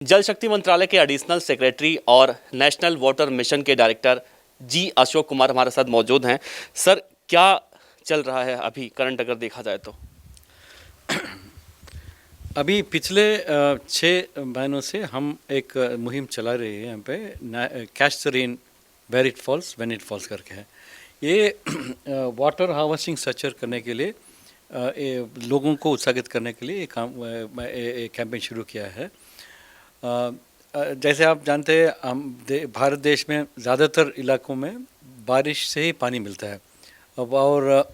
जल शक्ति मंत्रालय के एडिशनल सेक्रेटरी और नेशनल वाटर मिशन के डायरेक्टर जी अशोक कुमार हमारे साथ मौजूद हैं। सर, क्या चल रहा है अभी करंट अगर देखा जाए तो? अभी पिछले 6 महीनों से हम एक मुहिम चला रहे हैं यहाँ पे, catch the rain where it falls when it falls करके है। ये वाटर हार्वेस्टिंग स्ट्रक्चर करने के लिए लोगों को उत्साहित करने के लिए एक कैंपेन शुरू किया है। जैसे आप जानते हैं, भारत देश में ज़्यादातर इलाकों में बारिश से ही पानी मिलता है और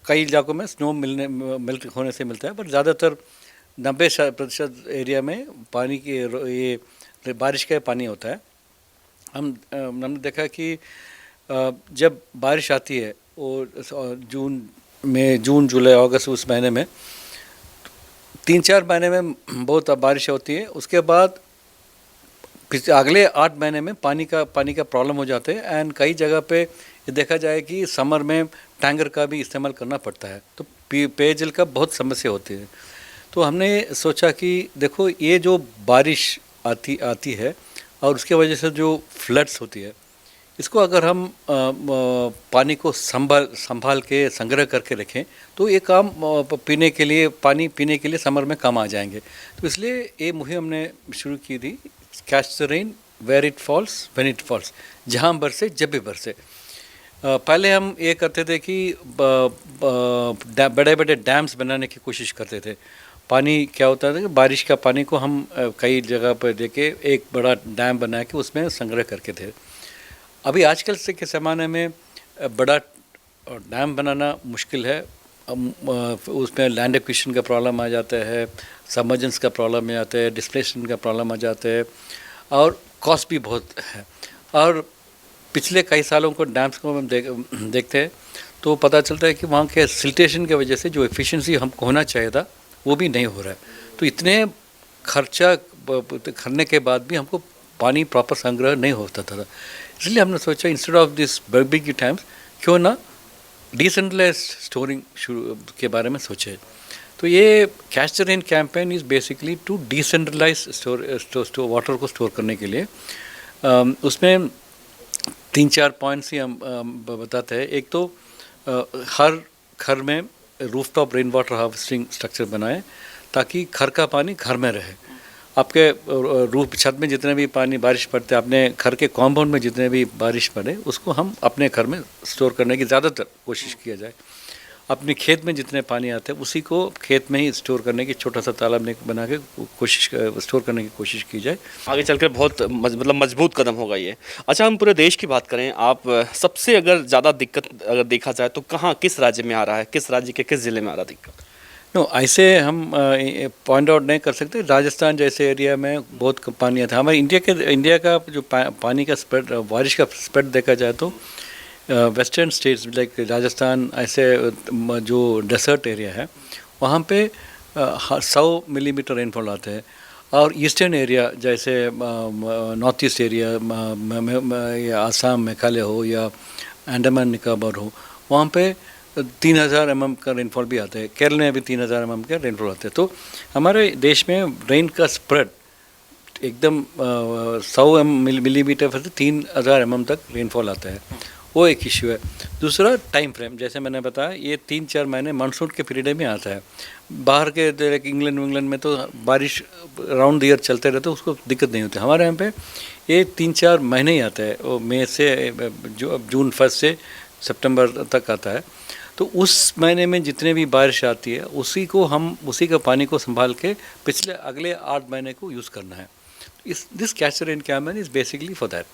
कई इलाकों में स्नो मेल्ट होने से मिलता है, पर ज़्यादातर 90% एरिया में पानी की ये बारिश का पानी होता है। हमने देखा कि जब बारिश आती है और जून जुलाई अगस्त उस महीने में 3-4 महीने में बहुत बारिश होती है। उसके बाद अगले 8 महीने में पानी का प्रॉब्लम हो जाते हैं। एंड कई जगह पे ये देखा जाए कि समर में टैंकर का भी इस्तेमाल करना पड़ता है, तो पेयजल का बहुत समस्या होती है। तो हमने सोचा कि देखो, ये जो बारिश आती है और उसके वजह से जो फ्लड्स होती है, इसको अगर हम पानी को संभाल के संग्रह करके रखें तो ये काम पानी पीने के लिए समर में काम आ जाएंगे। तो इसलिए ये मुहिम हमने शुरू की थी, catch the rain where it falls when it falls, जहाँ बरसे जब भी बरसे। पहले हम ये करते थे कि बड़े बड़े डैम्स बनाने की कोशिश करते थे। पानी क्या होता था कि बारिश का पानी को हम कई जगह पर देके एक बड़ा डैम बना के उसमें संग्रह करके थे। अभी आजकल से के ज़माने में बड़ा डैम बनाना मुश्किल है। उसमें लैंड एक्विजिशन का प्रॉब्लम आ जाता है, सबमर्जेंस का प्रॉब्लम आ जाता है, डिस्प्लेसमेंट का प्रॉब्लम आ जाता है और कॉस्ट भी बहुत है। और पिछले कई सालों को डैम्स को हम देखते हैं तो पता चलता है कि वहाँ के सिल्टेशन की वजह से जो एफिशिएंसी हमको होना चाहिए था वो भी नहीं हो रहा है। तो इतने खर्चा करने के बाद भी हमको पानी प्रॉपर संग्रह नहीं होता था। इसलिए हमने सोचा, instead of this big times, क्यों ना डिसेंट्रलाइज स्टोरिंग के बारे में सोचे। तो ये catch the rain campaign is basically to decentralize water को स्टोर करने के लिए। उसमें 3-4 पॉइंट्स ही हम बताते हैं। एक तो हर घर में rooftop rain water harvesting structure बनाएं ताकि घर का पानी घर में रहे। आपके रूफ छत में जितने भी पानी बारिश पड़ते हैं, अपने घर के कॉम्पाउंड में जितने भी बारिश पड़े, उसको हम अपने घर में स्टोर करने की ज़्यादातर कोशिश किया जाए। अपने खेत में जितने पानी आते हैं उसी को खेत में ही स्टोर करने की छोटा सा तालाब बना के स्टोर करने की कोशिश की जाए। आगे चलकर बहुत मजबूत कदम होगा ये। अच्छा, हम पूरे देश की बात करें, आप सबसे अगर ज़्यादा दिक्कत अगर देखा जाए तो कहाँ, किस राज्य में आ रहा है, किस राज्य के किस ज़िले में आ रहा है दिक्कत? ऐसे हम पॉइंट आउट नहीं कर सकते। राजस्थान जैसे एरिया में बहुत पानी आता है। हमारे इंडिया का जो पानी का स्प्रेड, बारिश का स्प्रेड देखा जाए तो वेस्टर्न स्टेट्स लाइक राजस्थान, ऐसे जो डेसर्ट एरिया है वहाँ पे 100 मिलीमीटर रेनफॉल आता है। और ईस्टर्न एरिया जैसे नॉर्थ ईस्ट एरिया, या आसाम, मेघालय हो या अंडमान निकोबार हो, वहाँ पे 3000 mm का रेनफॉल भी आता है। केरल में भी 3000 mm का रेनफॉल आता है। तो हमारे देश में रेन का स्प्रेड एकदम 100 मिलीमीटर से 3000 mm तक रेनफॉल आता है। वो एक इश्यू है। दूसरा, टाइम फ्रेम, जैसे मैंने बताया, ये 3-4 महीने मानसून के पीरियड में आता है। बाहर के इंग्लैंड में तो बारिश राउंड द ईयर चलते रहते, उसको दिक्कत नहीं होती। हमारे यहाँ पे ये 3-4 महीने ही आता है। वो मई से जून 1 से सितंबर तक आता है। तो उस महीने में जितने भी बारिश आती है उसी का पानी को संभाल के अगले 8 महीने को यूज़ करना है। This catch the rain campaign is basically for that.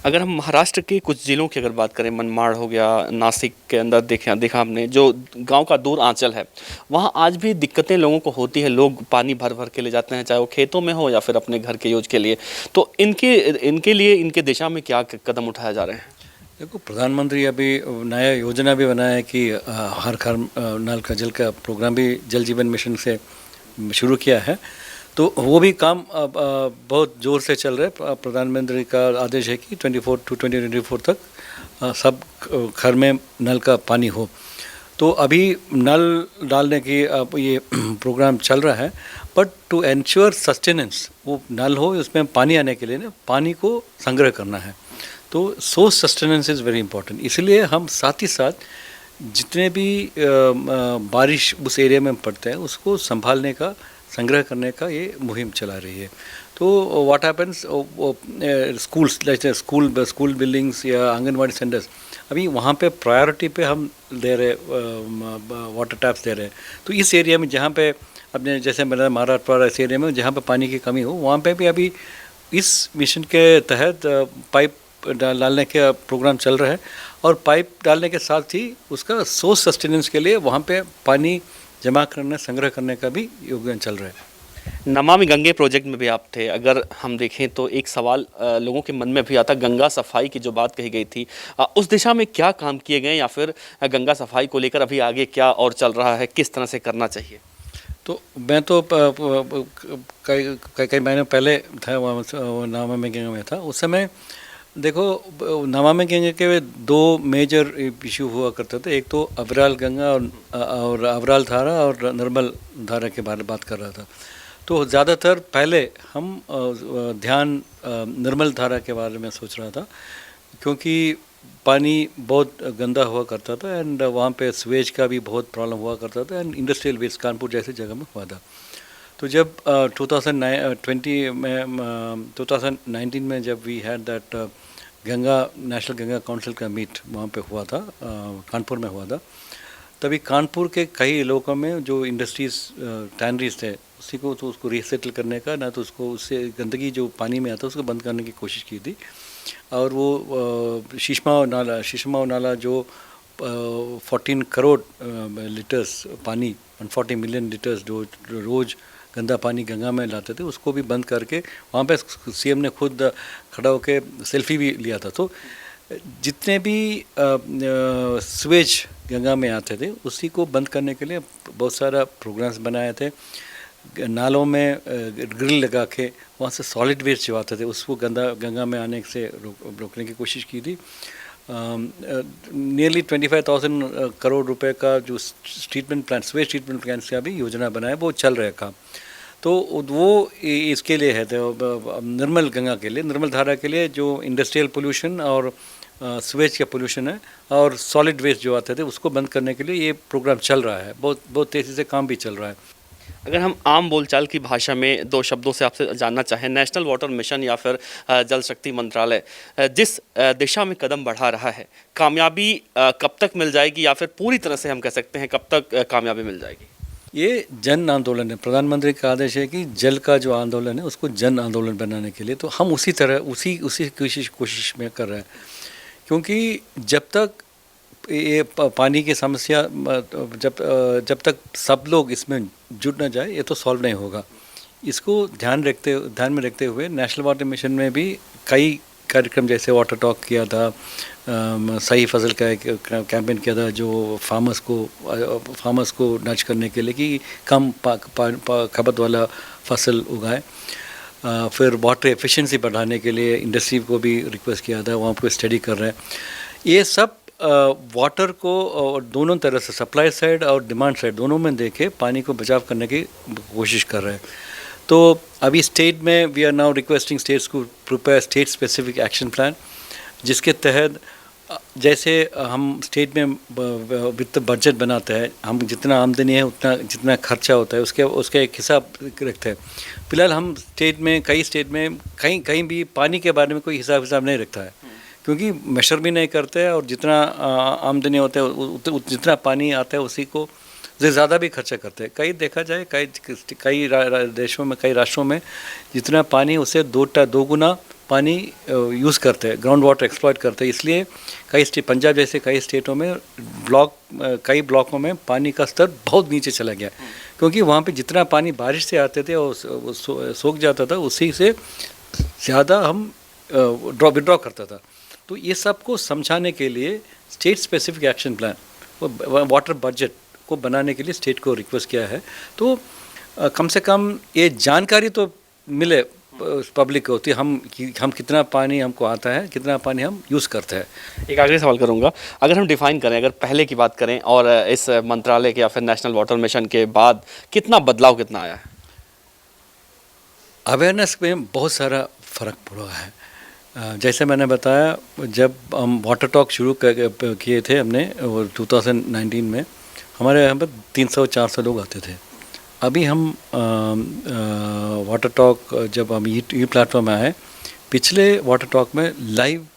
अगर हम महाराष्ट्र के कुछ ज़िलों की अगर बात करें, मनमाड़ हो गया, नासिक के अंदर देखा हमने, जो गांव का दूर आंचल है, वहां आज भी दिक्कतें लोगों को होती है। लोग पानी भर भर के ले जाते हैं, चाहे वो खेतों में हो या फिर अपने घर के यूज के लिए। तो इनके लिए इनके दिशा में क्या कदम उठाए जा रहे हैं? देखो, प्रधानमंत्री अभी नया योजना भी बनाया है कि हर घर नल का जल का प्रोग्राम भी जल जीवन मिशन से शुरू किया है। तो वो भी काम बहुत ज़ोर से चल रहा है। प्रधानमंत्री का आदेश है कि 2024 तक सब घर में नल का पानी हो। तो अभी नल डालने की ये प्रोग्राम चल रहा है बट टू एंश्योर सस्टेनेंस, वो नल हो उसमें पानी आने के लिए ना पानी को संग्रह करना है, तो source sustenance is very important. इसलिए हम साथ ही साथ जितने भी बारिश उस एरिया में पड़ते हैं उसको संभालने का, संग्रह करने का ये मुहिम चला रही है। तो व्हाट हैपेंस, स्कूल्स जैसे स्कूल बिल्डिंग्स या आंगनवाड़ी सेंटर्स, अभी वहाँ पे प्रायोरिटी पे हम दे रहे वाटर टैप्स दे रहे हैं। तो इस एरिया में जहाँ पे अपने जैसे मेरा महाराष्ट्र इस एरिया में जहाँ पे पानी की कमी हो, वहाँ पे भी अभी इस मिशन के तहत पाइप डालने का प्रोग्राम चल रहा है, और पाइप डालने के साथ ही उसका सोर्स सस्टेनेंस के लिए वहाँ पे पानी जमा करने, संग्रह करने का भी योगदान चल रहा है। नमामि गंगे प्रोजेक्ट में भी आप थे। अगर हम देखें तो एक सवाल लोगों के मन में भी आता, गंगा सफाई की जो बात कही गई थई, उस दिशा में क्या काम किए गए, या फिर गंगा सफाई को लेकर अभी आगे क्या और चल रहा है, किस तरह से करना चाहिए? तो मैं तो कई महीने पहले था वहाँ, नमामि गंगे में था। उस समय देखो, नमामि गंगे के दो मेजर इशू हुआ करते थे। एक तो अबराल गंगा और अबराल धारा और नर्मल धारा के बारे में बात कर रहा था। तो ज़्यादातर पहले हम ध्यान नर्मल धारा के बारे में सोच रहा था, क्योंकि पानी बहुत गंदा हुआ करता था एंड वहाँ पे स्वेज का भी बहुत प्रॉब्लम हुआ करता था, एंड इंडस्ट्रियल वेस्ट कानपुर जैसी जगह में हुआ था। तो जब 2019 में जब we had that Ganga national Ganga council का मीट वहाँ पे हुआ था, कानपुर में हुआ था, तभी कानपुर के कई इलाकों में जो इंडस्ट्रीज टैनरीज थे उसी को, तो उसको रीसेटल करने का, ना तो उसको उससे गंदगी जो पानी में आता उसको बंद करने की कोशिश की थी। और वो शीशमाव नाला जो 14 करोड़ लीटर्स पानी, 140 मिलियन लीटर्स जो रोज़ गंदा पानी गंगा में लाते थे, उसको भी बंद करके वहाँ पे सीएम ने खुद खड़ा होकर सेल्फी भी लिया था। तो जितने भी स्वेज गंगा में आते थे उसी को बंद करने के लिए बहुत सारा प्रोग्राम्स बनाए थे। नालों में ग्रिल लगा के वहाँ से सॉलिड वेस्ट जो आते थे उसको गंगा में आने से रोकने की कोशिश की थी। नियरली 25,000 करोड़ रुपए का जो treatment plant, Suez treatment plants का भी योजना बनाया, वो चल रहा है काम। तो वो इसके लिए है, तो निर्मल गंगा के लिए, निर्मल धारा के लिए जो इंडस्ट्रियल पोल्यूशन और स्वेज का पोल्यूशन है और सॉलिड वेस्ट जो आते थे उसको बंद करने के लिए ये प्रोग्राम चल रहा है। बहुत तेज़ी से काम भी चल रहा है। अगर हम आम बोलचाल की भाषा में दो शब्दों से आपसे जानना चाहें, नेशनल वाटर मिशन या फिर जल शक्ति मंत्रालय जिस दिशा में कदम बढ़ा रहा है, कामयाबी कब तक मिल जाएगी, या फिर पूरी तरह से हम कह सकते हैं कब तक कामयाबी मिल जाएगी? ये जन आंदोलन है। प्रधानमंत्री का आदेश है कि जल का जो आंदोलन है उसको जन आंदोलन बनाने के लिए, तो हम उसी तरह उसी कोशिश में कर रहे हैं। क्योंकि जब तक ये पानी की समस्या जब तक सब लोग इसमें जुट ना जाए, ये तो सॉल्व नहीं होगा। इसको ध्यान में रखते हुए नेशनल वाटर मिशन में भी कई कार्यक्रम, जैसे वाटर टॉक किया था, सही फसल का कैंपेन किया था, जो फार्मर्स को नच करने के लिए कि कम खपत वाला फसल उगाए। फिर वाटर एफिशिएंसी बढ़ाने के लिए इंडस्ट्री को भी रिक्वेस्ट किया था, वहाँ पर स्टडी कर रहे हैं। ये सब वाटर को दोनों तरह से, सप्लाई साइड और डिमांड साइड दोनों में देखे पानी को बचाव करने की कोशिश कर रहे हैं। तो अभी स्टेट में we are now requesting states को prepare state specific action plan, जिसके तहत जैसे हम स्टेट में वित्त बजट बनाते हैं, हम जितना आमदनी है उतना जितना खर्चा होता है उसके एक हिसाब रखते हैं। फिलहाल हम कई स्टेट में कहीं भी पानी के बारे में कोई हिसाब नहीं रखता है, क्योंकि मेशर भी नहीं करते हैं, और जितना आमदनी होता है जितना पानी आता है उसी को ज़्यादा भी खर्चा करते हैं। कई देखा जाए कई देशों में, कई राष्ट्रों में जितना पानी उसे दो गुना पानी यूज़ करते हैं, ग्राउंड वाटर एक्सप्लॉइट करते हैं। इसलिए पंजाब जैसे कई स्टेटों में कई ब्लॉकों में पानी का स्तर बहुत नीचे चला गया, क्योंकि वहाँ पे जितना पानी बारिश से आते थे और सोख जाता था, उसी से ज़्यादा हम विड्रॉ करता था। तो ये सब को समझाने के लिए state specific action plan, water budget को बनाने के लिए स्टेट को रिक्वेस्ट किया है। तो कम से कम ये जानकारी तो मिले पब्लिक को, हम कितना पानी हमको आता है, कितना पानी हम यूज़ करते हैं। एक आखिरी सवाल करूंगा, अगर हम डिफाइन करें, अगर पहले की बात करें और इस मंत्रालय के या फिर नेशनल वाटर मिशन के बाद कितना बदलाव कितना आया है? अवेयरनेस में बहुत सारा फ़र्क पड़ा है। जैसे मैंने बताया, जब हम वाटर टॉक शुरू किए थे हमने वो 2019 में, हमारे यहाँ पर 300-400 लोग आते थे। अभी हम वाटर टॉक जब हम ये प्लेटफॉर्म में आए, पिछले वाटर टॉक में लाइव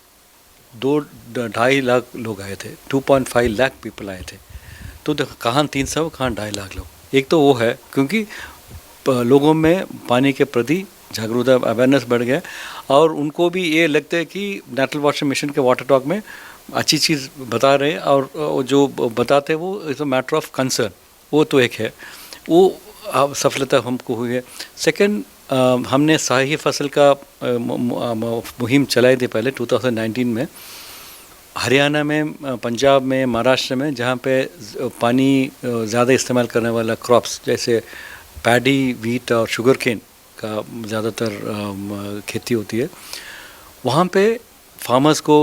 2-2.5 लाख लोग आए थे, 2.5 लाख पीपल आए थे। तो कहाँ 300, कहाँ 2.5 लाख लोग। एक तो वो है क्योंकि लोगों में पानी के प्रति जागरूकता, अवेयरनेस बढ़ गया, और उनको भी ये लगता है कि नेशनल वाटर मिशन के वाटर टॉक में अच्छी चीज़ बता रहे हैं, और जो बताते हैं वो is a matter of concern. वो तो एक है, वो सफलता हमको हुई है। सेकंड, हमने सही फसल का मुहिम चलाई थी पहले 2019 में, हरियाणा में, पंजाब में, महाराष्ट्र में, जहाँ पे पानी ज़्यादा इस्तेमाल करने वाला क्रॉप्स जैसे पैडी, वीट और शुगर केन का ज़्यादातर खेती होती है, वहाँ पे फार्मर्स को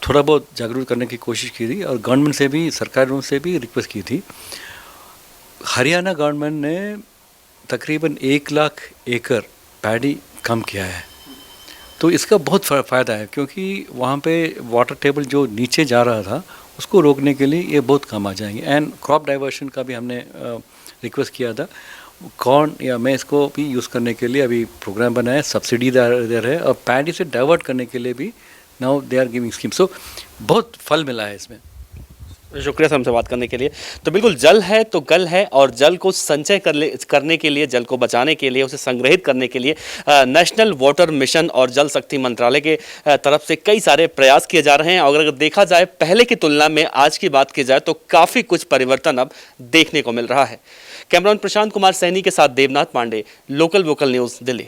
थोड़ा बहुत जागरूक करने की कोशिश की थी, और गवर्नमेंट से भी, सरकारों से भी रिक्वेस्ट की थी। हरियाणा गवर्नमेंट ने तकरीबन 1 लाख एकड़ पैडी कम किया है। तो इसका बहुत फ़ायदा है, क्योंकि वहाँ पे वाटर टेबल जो नीचे जा रहा था उसको रोकने के लिए ये बहुत काम आ जाएंगे। एंड क्रॉप डाइवर्शन का भी हमने रिक्वेस्ट किया था। कॉर्न या मैस को भी यूज़ करने के लिए अभी प्रोग्राम बनाया, सब्सिडी दे रहे हैं, और पैडी से डाइवर्ट करने के लिए भी now they are giving scheme. So बहुत फल मिला है इसमें। शुक्रिया सर हमसे बात करने के लिए। तो बिल्कुल, जल है तो कल है, और जल को संचय करने के लिए, जल को बचाने के लिए, उसे संग्रहित करने के लिए नेशनल वाटर मिशन और जल शक्ति मंत्रालय के तरफ से कई सारे प्रयास किए जा रहे हैं। और अगर देखा जाए पहले की तुलना में आज की बात की जाए तो काफ़ी कुछ परिवर्तन अब देखने को मिल रहा है। कैमरामैन प्रशांत कुमार सैनी के साथ Devnath Pandey, local vocal news, Delhi.